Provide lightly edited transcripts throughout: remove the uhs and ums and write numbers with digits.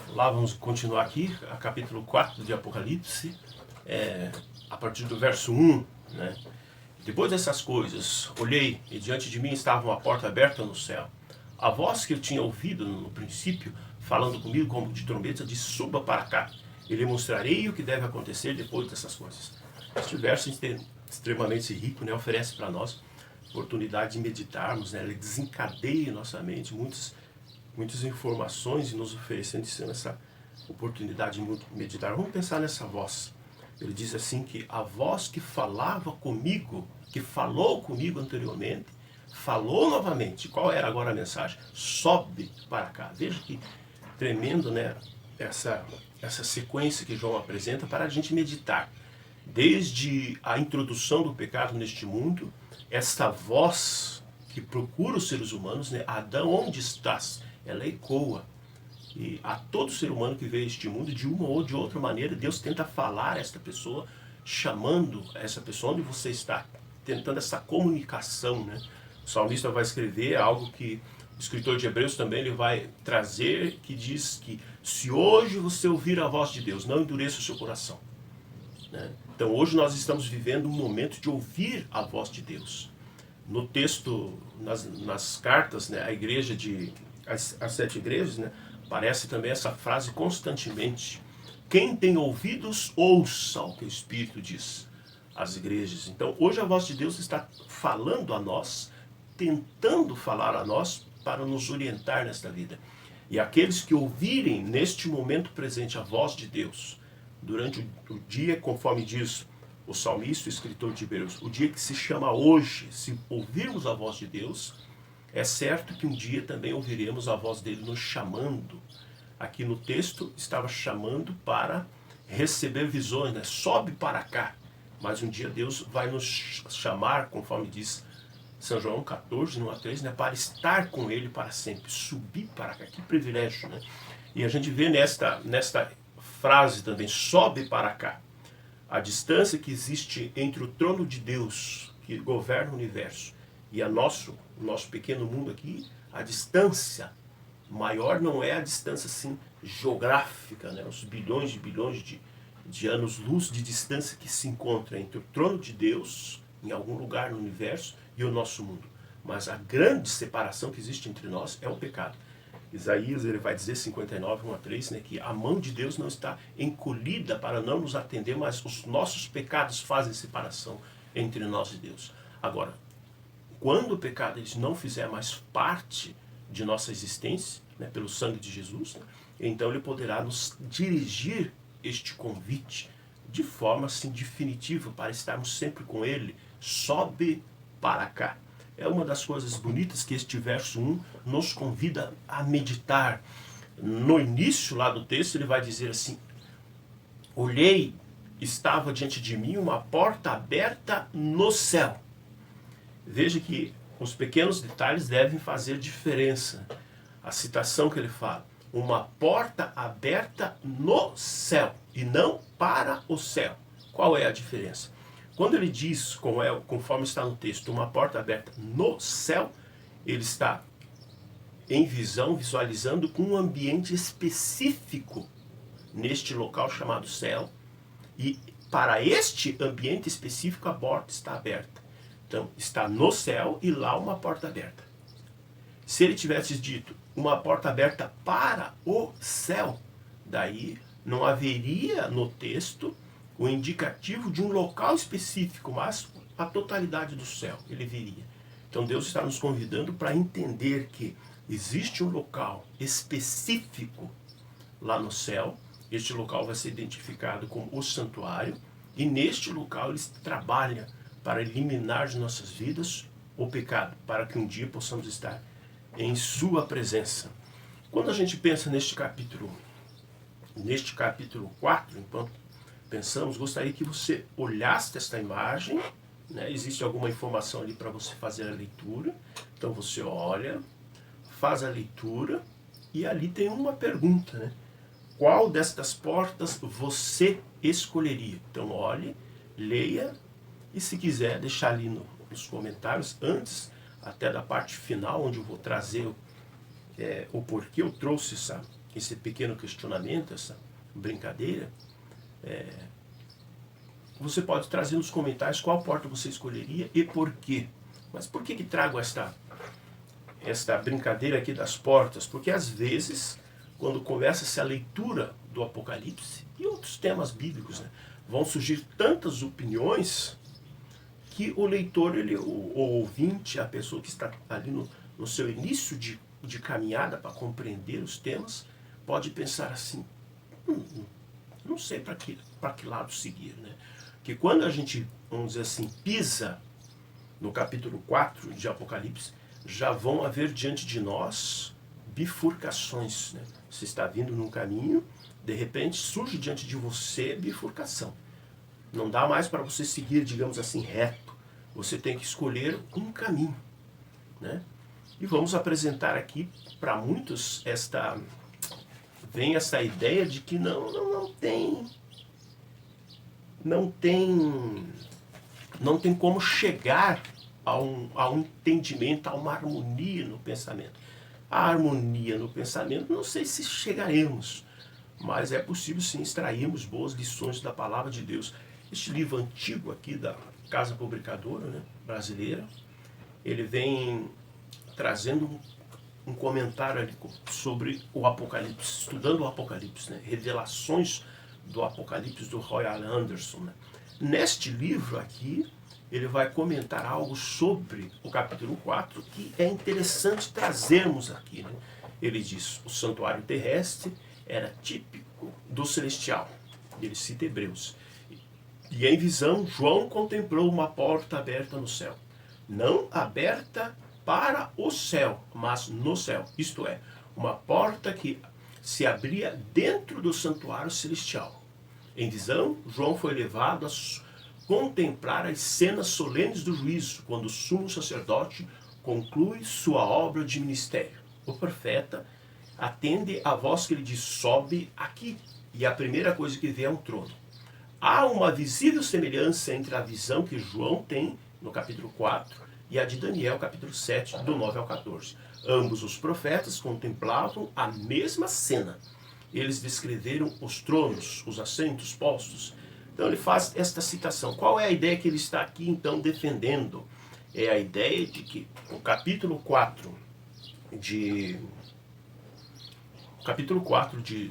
Lá vamos continuar aqui, a capítulo 4 de Apocalipse, a partir do verso 1, né? Depois dessas coisas, olhei e diante de mim estava uma porta aberta no céu. A voz que eu tinha ouvido no princípio, falando comigo como de trombeta, disse: suba para cá, e lhe mostrarei o que deve acontecer depois dessas coisas. Este verso é extremamente rico, né? Oferece para nós oportunidade de meditarmos, né? Ele desencadeia em nossa mente muitas informações e nos oferecendo essa oportunidade de meditar. Vamos pensar nessa voz. Ele diz assim que a voz que falava comigo, que falou comigo anteriormente, falou novamente. Qual era agora a mensagem? Sobe para cá. Veja que tremendo, né? Essa sequência que João apresenta para a gente meditar. Desde a introdução do pecado neste mundo, esta voz que procura os seres humanos, né? Adão, onde estás? Ela ecoa. E a todo ser humano que veio a este mundo, de uma ou de outra maneira, Deus tenta falar a esta pessoa, chamando essa pessoa onde você está, tentando essa comunicação, né? O salmista vai escrever algo que o escritor de Hebreus também ele vai trazer, que diz que se hoje você ouvir a voz de Deus, não endureça o seu coração, né? Então hoje nós estamos vivendo um momento de ouvir a voz de Deus. No texto, nas cartas, né, a igreja as 7 igrejas, né, aparece também essa frase constantemente: quem tem ouvidos, ouça o que o Espírito diz às igrejas. Então hoje a voz de Deus está falando a nós, tentando falar a nós para nos orientar nesta vida. E aqueles que ouvirem neste momento presente a voz de Deus, durante o dia, conforme diz o salmista, o escritor de Hebreus, o dia que se chama hoje, se ouvirmos a voz de Deus, é certo que um dia também ouviremos a voz dele nos chamando. Aqui no texto estava chamando para receber visões, né? Sobe para cá. Mas um dia Deus vai nos chamar, conforme diz São João 14, 1 a 3, né? Para estar com ele para sempre. Subir para cá. Que privilégio, né? E a gente vê nesta frase também: sobe para cá. A distância que existe entre o trono de Deus, que governa o universo, e o nosso pequeno mundo aqui, a distância maior não é a distância assim geográfica, né? Os bilhões de anos-luz de distância que se encontra entre o trono de Deus, em algum lugar no universo, e o nosso mundo. Mas a grande separação que existe entre nós é o pecado. Isaías ele vai dizer, 59, 1 a 3, né, que a mão de Deus não está encolhida para não nos atender, mas os nossos pecados fazem separação entre nós e Deus. Agora, quando o pecado ele não fizer mais parte de nossa existência, né, pelo sangue de Jesus, né, então ele poderá nos dirigir este convite de forma assim definitiva para estarmos sempre com ele. Sobe para cá. É uma das coisas bonitas que este verso 1 nos convida a meditar. No início lá do texto ele vai dizer assim: olhei, estava diante de mim uma porta aberta no céu. Veja que os pequenos detalhes devem fazer diferença. A citação que ele fala: uma porta aberta no céu e não para o céu. Qual é a diferença? Quando ele diz, conforme está no texto, uma porta aberta no céu, ele está em visão, visualizando um ambiente específico neste local chamado céu, e para este ambiente específico a porta está aberta. Então, está no céu e lá uma porta aberta. Se ele tivesse dito uma porta aberta para o céu, daí não haveria no texto o indicativo de um local específico, mas a totalidade do céu ele viria. Então Deus está nos convidando para entender que existe um local específico lá no céu. Este local vai ser identificado como o santuário, e neste local ele trabalha para eliminar de nossas vidas o pecado, para que um dia possamos estar em sua presença. Quando a gente pensa neste capítulo 4, enquanto pensamos, gostaria que você olhasse esta imagem, né? Existe alguma informação ali para você fazer a leitura. Então você olha, faz a leitura, e ali tem uma pergunta, né? Qual destas portas você escolheria? Então olhe, leia, e se quiser deixar ali nos comentários, antes até da parte final, onde eu vou trazer o porquê eu trouxe esse pequeno questionamento, essa brincadeira, você pode trazer nos comentários qual porta você escolheria e por quê. Mas por que trago esta brincadeira aqui das portas? Porque às vezes, quando começa-se a leitura do Apocalipse e outros temas bíblicos, né, vão surgir tantas opiniões que o leitor, o ouvinte, a pessoa que está ali no seu início de caminhada para compreender os temas, pode pensar assim, não sei para que lado seguir, né? Que quando a gente, vamos dizer assim, pisa no capítulo 4 de Apocalipse, já vão haver diante de nós bifurcações, né? Você está vindo num caminho, de repente surge diante de você bifurcação. Não dá mais para você seguir, digamos assim, reto. Você tem que escolher um caminho, né? E vamos apresentar aqui para muitos esta ideia de que não tem como chegar a um entendimento, a uma harmonia no pensamento. A harmonia no pensamento, não sei se chegaremos, mas é possível sim extrairmos boas lições da palavra de Deus. Este livro antigo aqui da Casa Publicadora, né, brasileira, ele vem trazendo um comentário ali sobre o Apocalipse, estudando o Apocalipse, né, revelações do Apocalipse do Royal Anderson, né. Neste livro aqui, ele vai comentar algo sobre o capítulo 4 que é interessante trazermos aqui, né. Ele diz, o santuário terrestre era típico do celestial. Ele cita Hebreus. E em visão, João contemplou uma porta aberta no céu. Não aberta para o céu, mas no céu. Isto é, uma porta que se abria dentro do santuário celestial. Em visão, João foi levado a contemplar as cenas solenes do juízo, quando o sumo sacerdote conclui sua obra de ministério. O profeta atende a voz que ele diz, sobe aqui. E a primeira coisa que vê é um trono. Há uma visível semelhança entre a visão que João tem no capítulo 4 e a de Daniel, capítulo 7, do 9 ao 14. Ambos os profetas contemplavam a mesma cena. Eles descreveram os tronos, os assentos postos. Então ele faz esta citação. Qual é a ideia que ele está aqui então defendendo? É a ideia de que o capítulo 4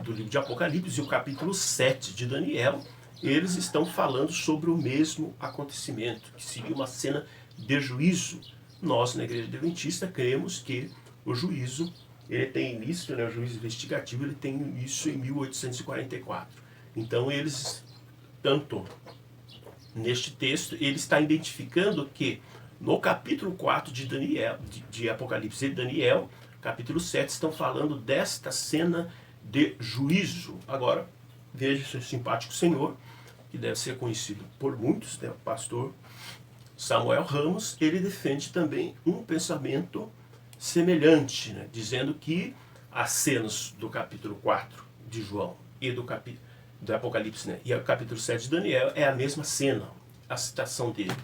do livro de Apocalipse e o capítulo 7 de Daniel, eles estão falando sobre o mesmo acontecimento, que seria uma cena de juízo. Nós, na Igreja Adventista, cremos que o juízo, ele tem início, né, o juízo investigativo, ele tem início em 1844. Então, eles, tanto neste texto, ele está identificando que no capítulo 4 de Daniel, de Apocalipse e Daniel, capítulo 7, estão falando desta cena de juízo. Agora, veja esse simpático senhor, que deve ser conhecido por muitos, né, o pastor Samuel Ramos, ele defende também um pensamento semelhante, né, dizendo que as cenas do capítulo 4 de João e do Apocalipse, né, e o capítulo 7 de Daniel é a mesma cena, a citação dele.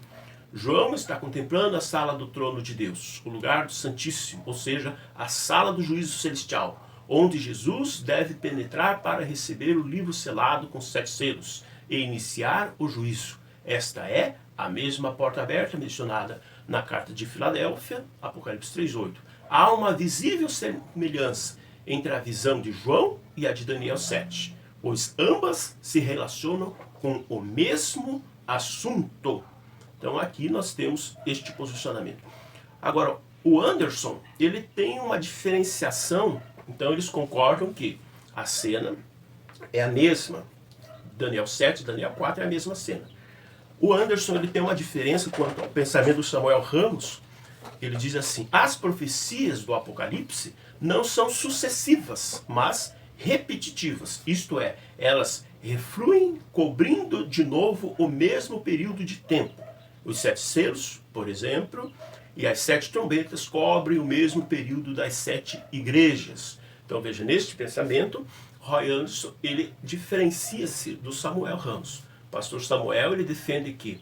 João está contemplando a sala do trono de Deus, o lugar do Santíssimo, ou seja, a sala do juízo celestial, onde Jesus deve penetrar para receber o livro selado com 7 selos e iniciar o juízo. Esta é a mesma porta aberta mencionada na carta de Filadélfia, Apocalipse 3:8. Há uma visível semelhança entre a visão de João e a de Daniel 7, pois ambas se relacionam com o mesmo assunto. Então aqui nós temos este posicionamento. Agora, o Anderson, ele tem uma diferenciação. Então eles concordam que a cena é a mesma. Daniel 7, Daniel 4 é a mesma cena. O Anderson, ele tem uma diferença quanto ao pensamento do Samuel Ramos. Ele diz assim, as profecias do Apocalipse não são sucessivas, mas repetitivas. Isto é, elas refluem cobrindo de novo o mesmo período de tempo. Os 7 selos, por exemplo, e as 7 trombetas cobrem o mesmo período das 7 igrejas. Então veja, neste pensamento, Roy Anderson, ele diferencia-se do Samuel Ramos. O pastor Samuel, ele defende que,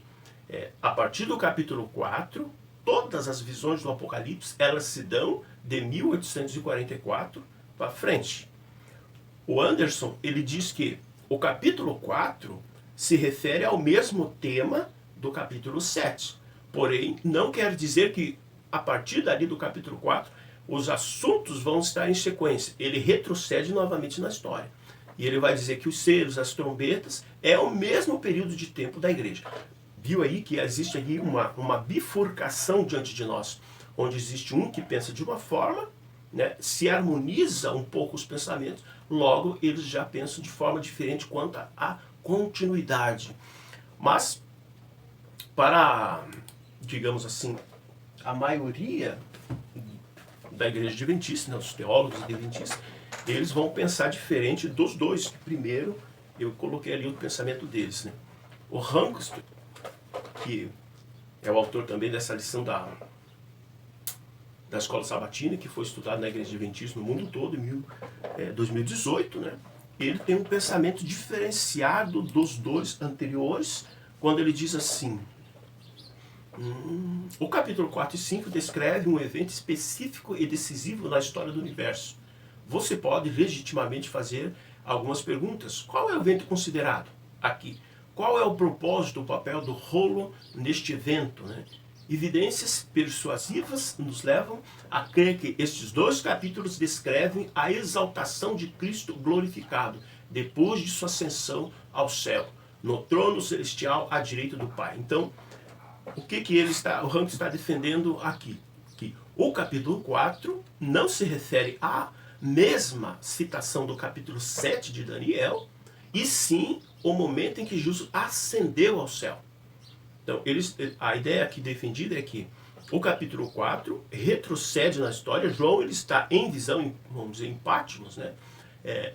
a partir do capítulo 4, todas as visões do Apocalipse, elas se dão de 1844 para frente. O Anderson, ele diz que o capítulo 4 se refere ao mesmo tema do capítulo 7. Porém, não quer dizer que a partir dali do capítulo 4 os assuntos vão estar em sequência. Ele retrocede novamente na história. E ele vai dizer que os selos, as trombetas, é o mesmo período de tempo da igreja. Viu aí que existe aí uma bifurcação diante de nós, onde existe um que pensa de uma forma, né, se harmoniza um pouco os pensamentos, logo eles já pensam de forma diferente quanto à continuidade. Mas, para, digamos assim, a maioria da igreja adventista, né, os teólogos adventistas, eles vão pensar diferente dos dois. Primeiro, eu coloquei ali o pensamento deles, né? O Rankst, que é o autor também dessa lição da Escola Sabatina, que foi estudada na igreja adventista no mundo todo em 2018, né? Ele tem um pensamento diferenciado dos dois anteriores, quando ele diz assim: o capítulo 4 e 5 descreve um evento específico e decisivo na história do universo. Você pode legitimamente fazer algumas perguntas. Qual é o evento considerado aqui? Qual é o propósito, o papel do rolo neste evento, né? Evidências persuasivas nos levam a crer que estes dois capítulos descrevem a exaltação de Cristo glorificado, depois de sua ascensão ao céu, no trono celestial à direita do Pai. Então, o que o Rank está defendendo aqui? Que o capítulo 4 não se refere à mesma citação do capítulo 7 de Daniel, e sim o momento em que Jesus ascendeu ao céu. Então, a ideia aqui defendida é que o capítulo 4 retrocede na história. João ele está em visão, vamos dizer, em Patmos, né?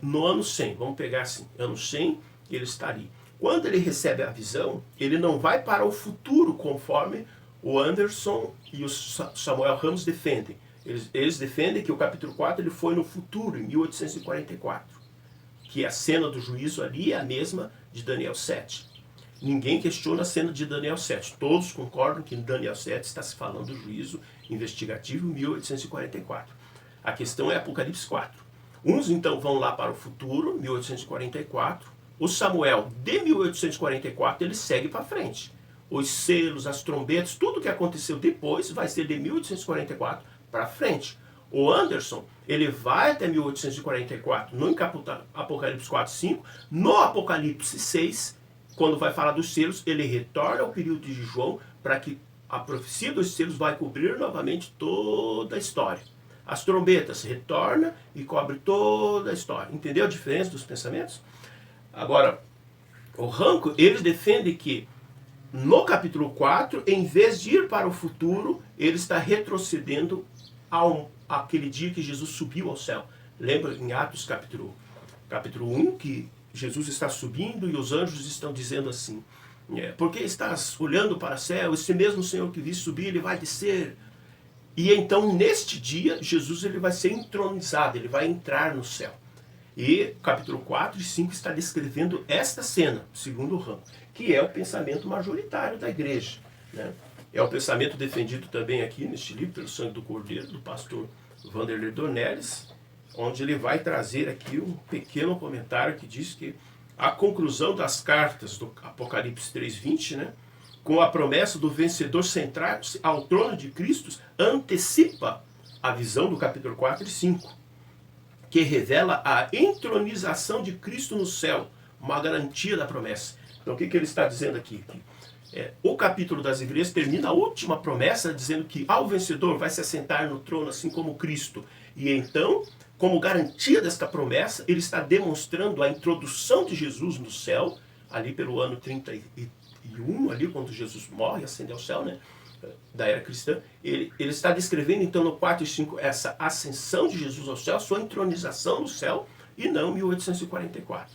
No ano 100, vamos pegar assim, ano 100, ele está ali. Quando ele recebe a visão, ele não vai para o futuro, conforme o Anderson e o Samuel Ramos defendem. Eles defendem que o capítulo 4 ele foi no futuro, em 1844. Que a cena do juízo ali é a mesma de Daniel 7. Ninguém questiona a cena de Daniel 7. Todos concordam que em Daniel 7 está se falando do juízo investigativo em 1844. A questão é Apocalipse 4. Uns então vão lá para o futuro, 1844. O Samuel, de 1844, ele segue para frente. Os selos, as trombetas, tudo que aconteceu depois vai ser de 1844 para frente. O Anderson, ele vai até 1844 no Apocalipse 4, 5. No Apocalipse 6, quando vai falar dos selos, ele retorna ao período de João para que a profecia dos selos vai cobrir novamente toda a história. As trombetas retorna e cobre toda a história. Entendeu a diferença dos pensamentos? Agora, o Ranco, ele defende que no capítulo 4, em vez de ir para o futuro, ele está retrocedendo àquele dia que Jesus subiu ao céu. Lembra em Atos capítulo 1 que Jesus está subindo e os anjos estão dizendo assim: por que estás olhando para o céu? Esse mesmo Senhor que viste subir, ele vai descer. E então, neste dia, Jesus ele vai ser entronizado, ele vai entrar no céu. E capítulo 4 e 5 está descrevendo esta cena, segundo o Ramo, que é o pensamento majoritário da igreja, né? É o pensamento defendido também aqui neste livro, pelo Sangue do Cordeiro, do pastor Vanderlei Dornelles, onde ele vai trazer aqui um pequeno comentário que diz que a conclusão das cartas do Apocalipse 3:20, né, com a promessa do vencedor centrar-se ao trono de Cristo, antecipa a visão do capítulo 4 e 5, que revela a entronização de Cristo no céu, uma garantia da promessa. Então o que ele está dizendo aqui? O capítulo das igrejas termina a última promessa dizendo que ao vencedor vai se assentar no trono assim como Cristo. E então, como garantia desta promessa, ele está demonstrando a introdução de Jesus no céu, ali pelo ano 31, ali quando Jesus morre e ascende ao céu, né, da era cristã. Ele está descrevendo então no 4 e 5 essa ascensão de Jesus ao céu, sua entronização no céu, e não 1844.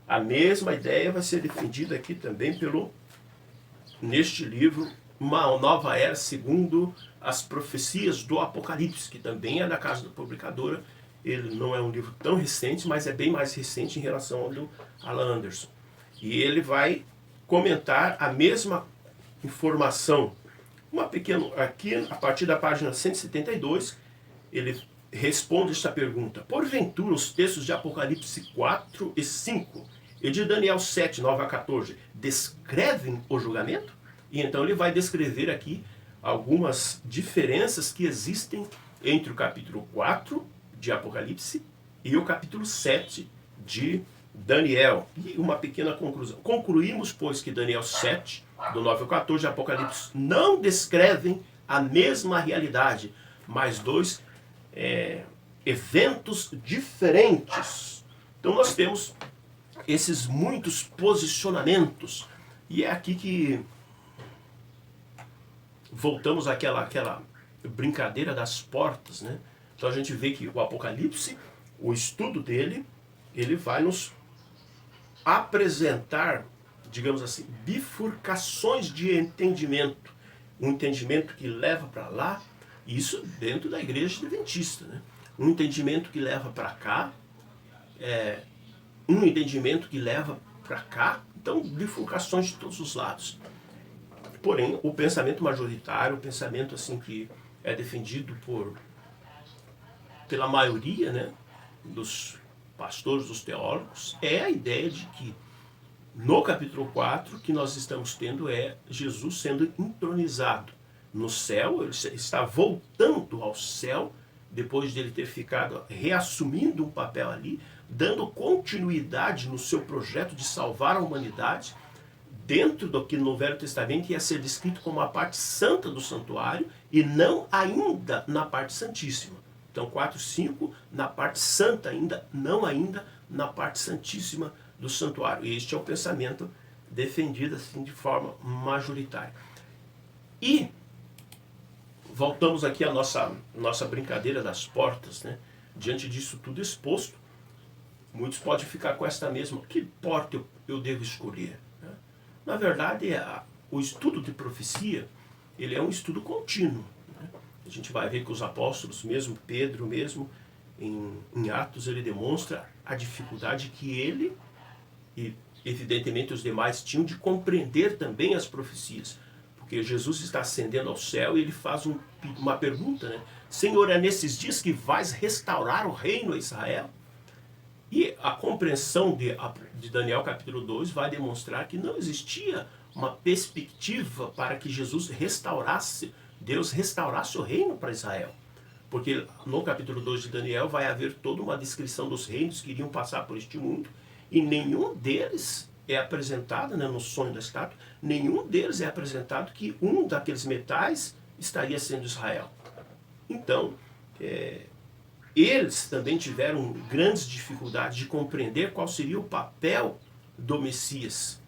A mesma ideia vai ser defendida aqui também neste livro, Uma Nova Era segundo as profecias do Apocalipse, que também é da casa da publicadora. Ele não é um livro tão recente, mas é bem mais recente em relação ao do Alan Anderson. E ele vai comentar a mesma informação. Aqui, a partir da página 172, ele responde esta pergunta. Porventura, os textos de Apocalipse 4 e 5 e de Daniel 7, 9 a 14, descrevem o julgamento? E então ele vai descrever aqui algumas diferenças que existem entre o capítulo 4 de Apocalipse e o capítulo 7 de Daniel. E uma pequena conclusão. Concluímos, pois, que Daniel 7, do 9 ao 14, de Apocalipse não descrevem a mesma realidade, mas dois eventos diferentes. Então nós temos esses muitos posicionamentos. E é aqui que voltamos àquela brincadeira das portas, né? Então a gente vê que o Apocalipse, o estudo dele, ele vai nos apresentar, digamos assim, bifurcações de entendimento. Um entendimento que leva para lá, isso dentro da igreja adventista, né? Um entendimento que leva para cá, um entendimento que leva para cá, então bifurcações de todos os lados. Porém, o pensamento majoritário, o pensamento assim que é defendido pela maioria, né, dos pastores, dos teólogos, é a ideia de que no capítulo 4 que nós estamos tendo é Jesus sendo entronizado no céu. Ele está voltando ao céu depois de ele ter ficado reassumindo um papel ali, dando continuidade no seu projeto de salvar a humanidade dentro do que no Velho Testamento ia ser descrito como a parte santa do santuário e não ainda na parte santíssima. Então 4, 5 na parte santa ainda, não ainda na parte santíssima do santuário. E este é o pensamento defendido assim de forma majoritária. E voltamos aqui à nossa brincadeira das portas, né? Diante disso tudo exposto, muitos podem ficar com esta mesma, que porta eu devo escolher? Né? Na verdade, o estudo de profecia, ele é um estudo contínuo. Né? A gente vai ver que os apóstolos, mesmo Pedro, mesmo em Atos, ele demonstra a dificuldade que ele e evidentemente os demais tinham de compreender também as profecias. Porque Jesus está ascendendo ao céu e ele faz uma pergunta, né? Senhor, é nesses dias que vais restaurar o reino a Israel? E a compreensão de Daniel capítulo 2 vai demonstrar que não existia uma perspectiva para que Jesus restaurasse, Deus restaurasse o reino para Israel. Porque no capítulo 2 de Daniel vai haver toda uma descrição dos reinos que iriam passar por este mundo e nenhum deles é apresentado, né, no sonho da estátua, nenhum deles é apresentado que um daqueles metais estaria sendo Israel. Então, eles também tiveram grandes dificuldades de compreender qual seria o papel do Messias.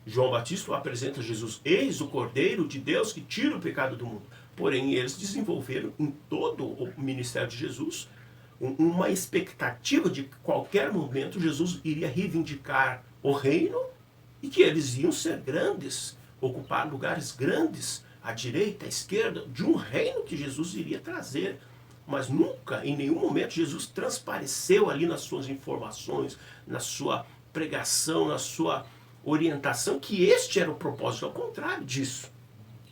João Batista apresenta Jesus, eis o Cordeiro de Deus que tira o pecado do mundo. Porém, eles desenvolveram em todo o ministério de Jesus uma expectativa de que a qualquer momento Jesus iria reivindicar o reino e que eles iam ser grandes, ocupar lugares grandes, à direita, à esquerda, de um reino que Jesus iria trazer. Mas nunca, em nenhum momento, Jesus transpareceu ali nas suas informações, na sua pregação, na sua orientação, que este era o propósito. Ao contrário disso,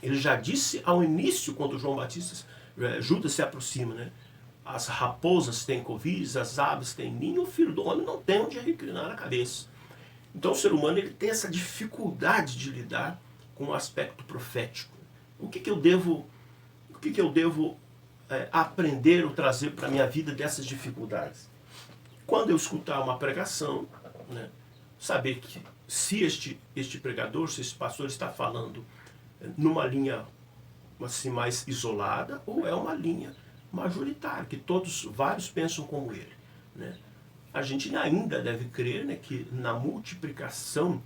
ele já disse ao início, quando Judas se aproxima, né? As raposas têm covis, as aves têm ninho, o filho do homem não tem onde reclinar a cabeça. Então o ser humano ele tem essa dificuldade de lidar com o aspecto profético. O que eu devo aprender ou trazer para a minha vida dessas dificuldades? Quando eu escutar uma pregação, né, saber que se este pregador, se esse pastor está falando numa linha assim, mais isolada ou é uma linha majoritária, que vários pensam como ele. Né? A gente ainda deve crer, né, que na multiplicação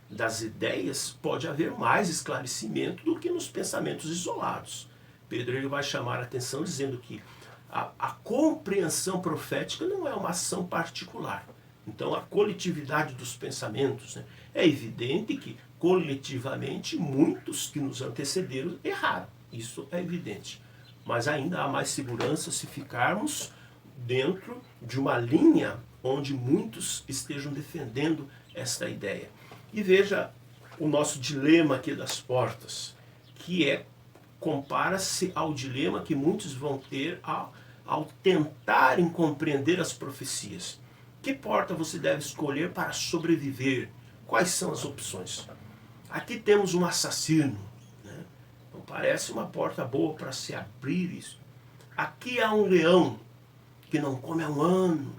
das ideias pode haver mais esclarecimento do que nos pensamentos isolados. Pedro ele vai chamar a atenção dizendo que a compreensão profética não é uma ação particular. Então a coletividade dos pensamentos, né, é evidente que coletivamente muitos que nos antecederam erraram. Isso é evidente. Mas ainda há mais segurança se ficarmos dentro de uma linha onde muitos estejam defendendo esta ideia. E veja o nosso dilema aqui das portas, que compara-se ao dilema que muitos vão ter ao tentarem compreender as profecias. Que porta você deve escolher para sobreviver? Quais são as opções? Aqui temos um assassino, né? Não parece uma porta boa para se abrir isso. Aqui há um leão que não come há um ano.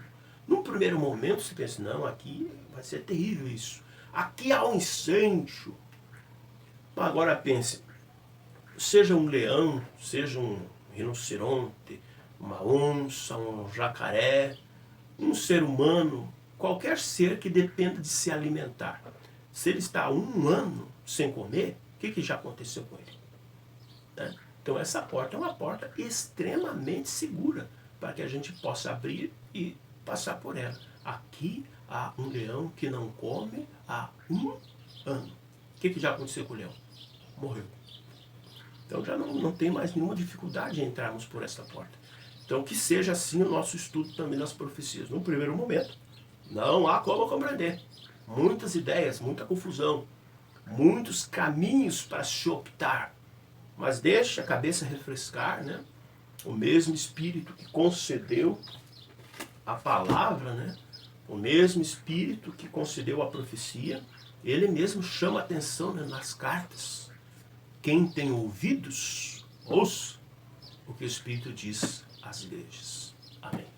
Num primeiro momento você pensa, não, aqui vai ser terrível isso. Aqui há um incêndio. Agora pense, seja um leão, seja um rinoceronte, uma onça, um jacaré, um ser humano, qualquer ser que dependa de se alimentar. Se ele está há um ano sem comer, o que já aconteceu com ele? Né? Então essa porta é uma porta extremamente segura para que a gente possa abrir e passar por ela. Aqui há um leão que não come há um ano. O que já aconteceu com o leão? Morreu. Então já não tem mais nenhuma dificuldade em entrarmos por essa porta. Então que seja assim o nosso estudo também nas profecias. No primeiro momento, não há como compreender. Muitas ideias, muita confusão, muitos caminhos para se optar. Mas deixa a cabeça refrescar, né? O mesmo Espírito que concedeu a palavra, né? O mesmo Espírito que concedeu a profecia, ele mesmo chama a atenção, né, nas cartas. Quem tem ouvidos, ouça o que o Espírito diz às igrejas. Amém.